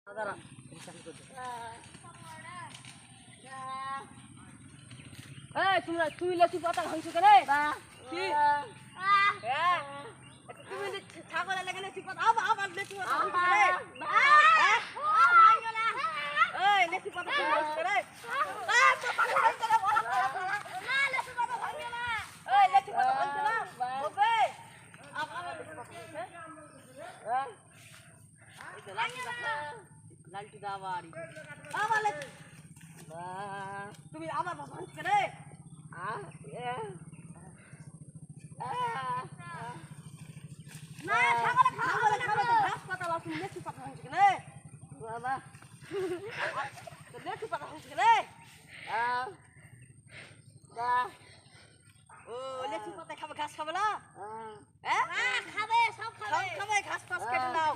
দাঁড়া তুমি লেচু পাতা ভাঙছো কেন কি তুমি ছাগলের লেগে লেচু পাতা আবার লেচু পাতা লেচু পাতা ভাঙছো কেন লালটু দাবাড়ি আবার তুমি আবার ভাঙছো কেন না ছাগলে খাবে তো ঘাস পাতা লাও তুমি লেচু পাতা ভাঙছো কেন বাবা লেচু পাতা ভাঙছো কেন ও লেচু পাতা খাবে ঘাস খাবে না হ্যাঁ খাবে সব খাবে ঘাস ফাস কেটে নাও